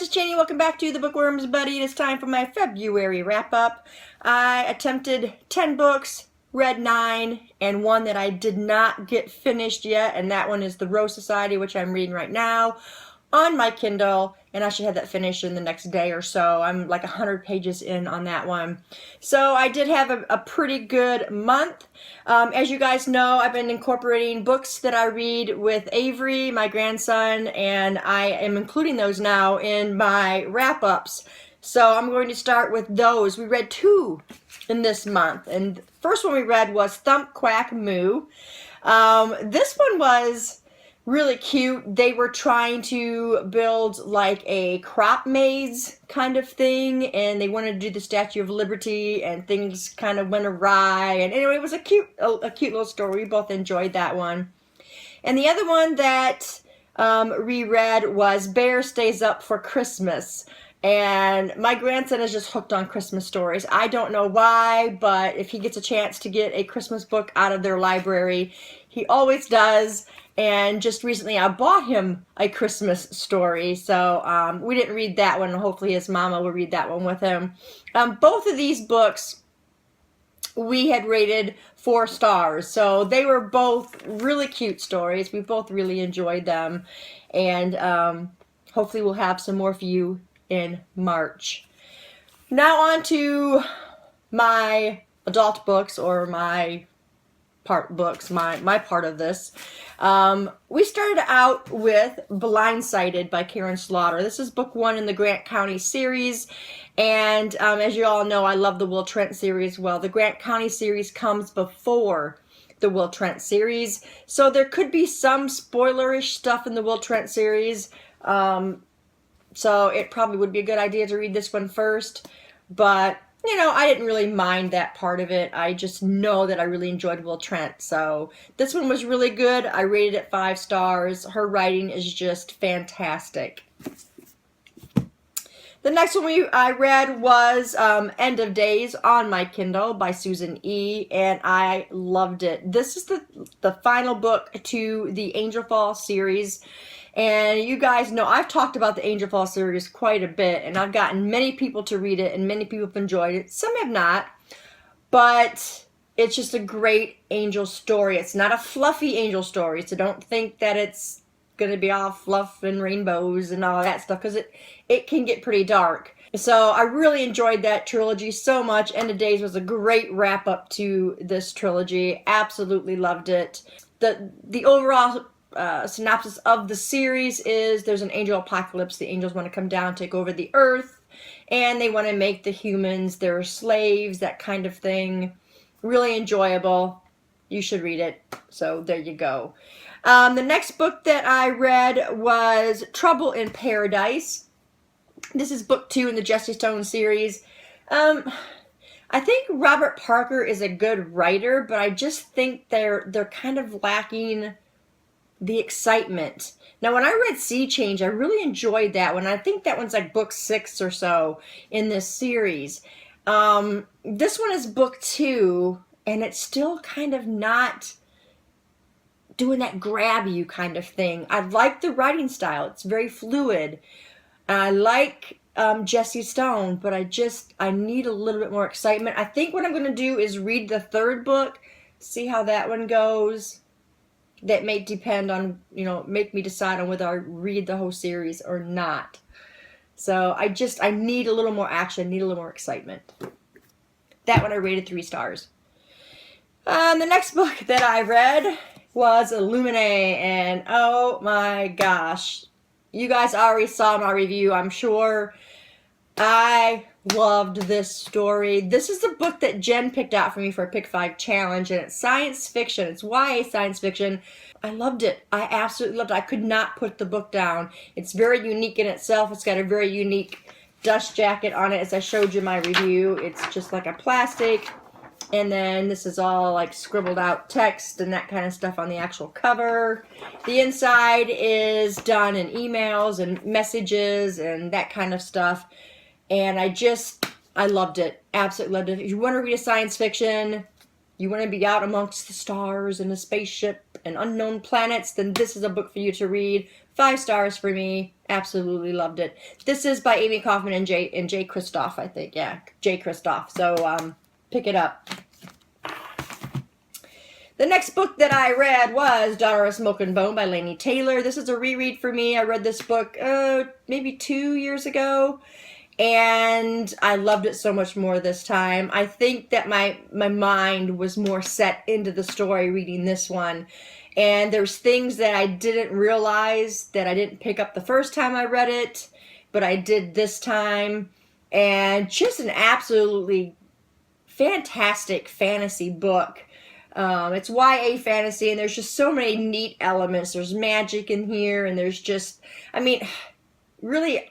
it's Janie. Welcome back to the Bookworms Buddy. It is time for my February wrap-up. I attempted 10 books, read 9, and one that I did not get finished yet, and that one is The Rose Society, which I'm reading right now on my Kindle, and I should have that finished in the next day or so. I'm like 100 pages in on that one. So I did have a pretty good month. As you guys know, I've been incorporating books that I read with Avery, my grandson, and I am including those now in my wrap-ups. So I'm going to start with those. We read 2 in this month, and the first one we read was Thump Quack Moo. This one was really cute. They were trying to build like a crop maze kind of thing, and they wanted to do the Statue of Liberty, and things kind of went awry. And anyway, it was a cute little story. We both enjoyed that one. And the other one that we read was Bear Stays Up for Christmas. And my grandson is just hooked on Christmas stories. I don't know why, but if he gets a chance to get a Christmas book out of their library, he always does. And just recently I bought him a Christmas story, so we didn't read that one. Hopefully his mama will read that one with him. Both of these books we had rated 4 stars, so they were both really cute stories. We both really enjoyed them, and hopefully we'll have some more for you in March. Now on to my adult books, or my part books, my part of this. We started out with Blindsided by Karen Slaughter. This is book 1 in the Grant County series, and as you all know, I love the Will Trent series. Well, the Grant County series comes before the Will Trent series, so there could be some spoilerish stuff in the Will Trent series, so it probably would be a good idea to read this one first, but you know, I didn't really mind that part of it. I just know that I really enjoyed Will Trent. So this one was really good. I rated it 5 stars. Her writing is just fantastic. The next one I read was End of Days on my Kindle by Susan E. And I loved it. This is the final book to the Angel Fall series. And you guys know I've talked about the Angel Fall series quite a bit, and I've gotten many people to read it, and many people have enjoyed it. Some have not, but it's just a great angel story. It's not a fluffy angel story, so don't think that it's going to be all fluff and rainbows and all that stuff, because it can get pretty dark. So I really enjoyed that trilogy so much. End of Days was a great wrap-up to this trilogy. Absolutely loved it. The overall synopsis of the series is there's an angel apocalypse. The angels want to come down, take over the earth, and they want to make the humans their slaves, that kind of thing. Really enjoyable. You should read it. So there you go. The next book that I read was Trouble in Paradise. This is book 2 in the Jesse Stone series. I think Robert Parker is a good writer, but I just think they're kind of lacking the excitement. Now, when I read Sea Change, I really enjoyed that one. I think that one's like book 6 or so in this series. This one is book 2, and it's still kind of not doing that grab you kind of thing. I like the writing style. It's very fluid. I like Jesse Stone, but I need a little bit more excitement. I think what I'm going to do is read the 3rd book, see how that one goes. That may depend on, make me decide on whether I read the whole series or not. So I need a little more action, need a little more excitement. That one I rated 3 stars. The next book that I read was Lumena, and oh my gosh. You guys already saw my review, I'm sure. I loved this story. This is the book that Jen picked out for me for a Pick 5 challenge, and it's science fiction. It's YA science fiction. I loved it. I absolutely loved it. I could not put the book down. It's very unique in itself. It's got a very unique dust jacket on it, as I showed you in my review. It's just like a plastic, and then this is all like scribbled out text and that kind of stuff on the actual cover. The inside is done in emails and messages and that kind of stuff. And I loved it. Absolutely loved it. If you want to read a science fiction, you want to be out amongst the stars and a spaceship and unknown planets, then this is a book for you to read. 5 stars for me. Absolutely loved it. This is by Amy Kaufman and Jay Kristoff, I think. Yeah, Jay Kristoff. So pick it up. The next book that I read was Daughter of Smoke and Bone by Laini Taylor. This is a reread for me. I read this book maybe 2 years ago, and I loved it so much more this time. I think that my mind was more set into the story reading this one, and there's things that I didn't realize that I didn't pick up the first time I read it, but I did this time, and just an absolutely fantastic fantasy book. It's YA fantasy, and there's just so many neat elements. There's magic in here, and there's just, I mean, really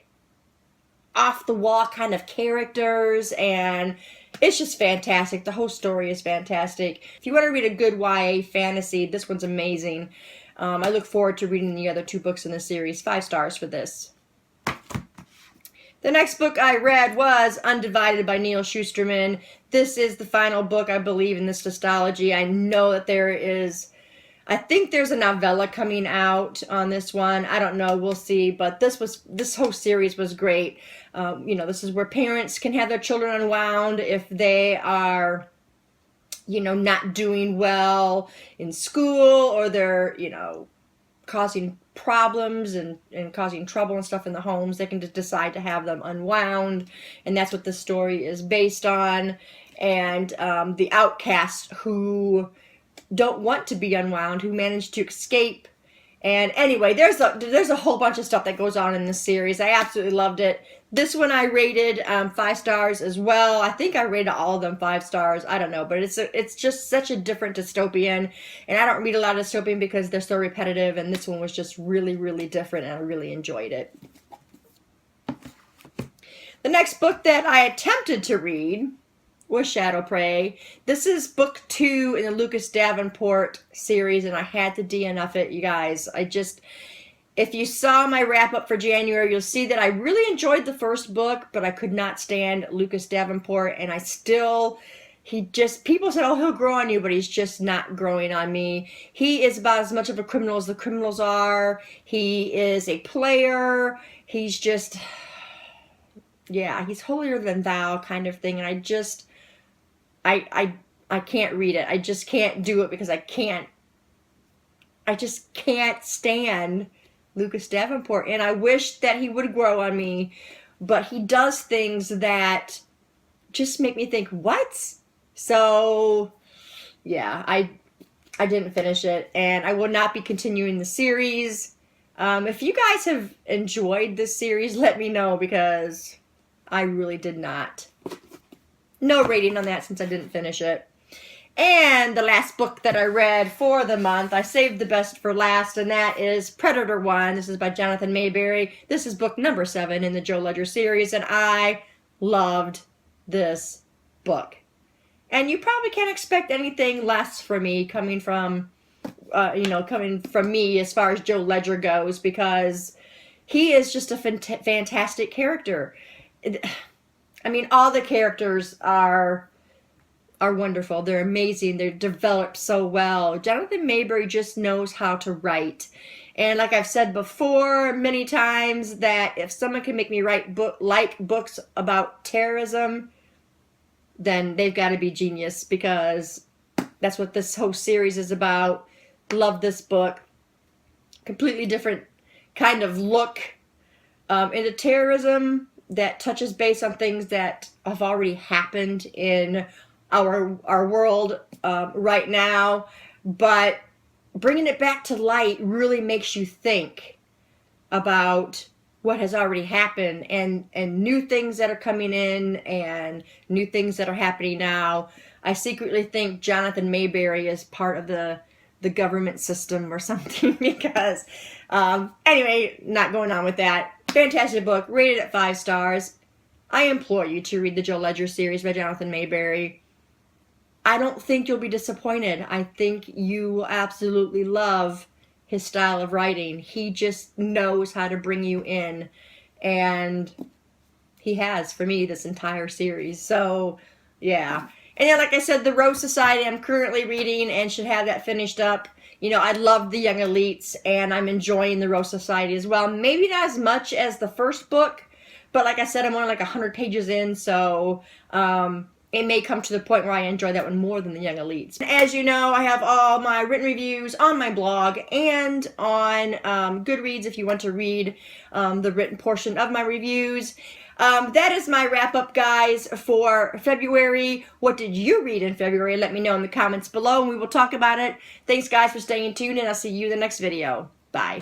off the wall kind of characters, and it's just fantastic. The whole story is fantastic. If you want to read a good YA fantasy, this one's amazing. I look forward to reading the other 2 books in the series. 5 stars for this. The next book I read was Undivided by Neal Shusterman. This is the final book, I believe, in this nostalgia. I know that I think there's a novella coming out on this one. I don't know, we'll see. But this whole series was great. This is where parents can have their children unwound if they are, not doing well in school, or they're, causing problems and causing trouble and stuff in the homes. They can just decide to have them unwound, and that's what this story is based on. And the outcasts who don't want to be unwound, who manage to escape. And anyway, there's a whole bunch of stuff that goes on in this series. I absolutely loved it. This one I rated 5 stars as well. I think I rated all of them 5 stars. I don't know, but it's just such a different dystopian, and I don't read a lot of dystopian because they're so repetitive, and this one was just really, really different, and I really enjoyed it. The next book that I attempted to read was Shadow Prey. This is book 2 in the Lucas Davenport series, and I had to DNF it, you guys. If you saw my wrap-up for January, you'll see that I really enjoyed the first book, but I could not stand Lucas Davenport, and people said, oh, he'll grow on you, but he's just not growing on me. He is about as much of a criminal as the criminals are. He is a player. He's just, he's holier than thou kind of thing, and I can't read it. I just can't do it because I just can't stand Lucas Davenport, and I wish that he would grow on me, but he does things that just make me think, what? So, yeah, I didn't finish it, and I will not be continuing the series. If you guys have enjoyed this series, let me know, because I really did not. No rating on that since I didn't finish it. And the last book that I read for the month, I saved the best for last, and that is Predator 1. This is by Jonathan Mayberry. This is book number 7 in the Joe Ledger series, and I loved this book. And you probably can't expect anything less from me coming from me as far as Joe Ledger goes, because he is just a fantastic character. I mean, all the characters are wonderful. They're amazing. They're developed so well. Jonathan Mayberry just knows how to write. And like I've said before many times, that if someone can make me write books about terrorism, then they've got to be genius, because that's what this whole series is about. Love this book. Completely different kind of look into terrorism that touches base on things that have already happened in our world right now, but bringing it back to light really makes you think about what has already happened, and new things that are coming in, and new things that are happening now. I secretly think Jonathan Mayberry is part of the government system or something, because anyway, not going on with that. Fantastic book, rated at 5 stars. I implore you to read the Joe Ledger series by Jonathan Mayberry. I don't think you'll be disappointed. I think you will absolutely love his style of writing. He just knows how to bring you in, and he has for me this entire series. So, yeah. And then, like I said, The Rose Society I'm currently reading and should have that finished up You know, I love the Young Elites, and I'm enjoying the Rose Society as well. Maybe not as much as the first book, but like I said, I'm only like 100 pages in, so it may come to the point where I enjoy that one more than the Young Elites. As you know, I have all my written reviews on my blog and on Goodreads if you want to read the written portion of my reviews. That is my wrap-up, guys, for February. What did you read in February? Let me know in the comments below, and we will talk about it. Thanks, guys, for staying tuned, and I'll see you in the next video. Bye.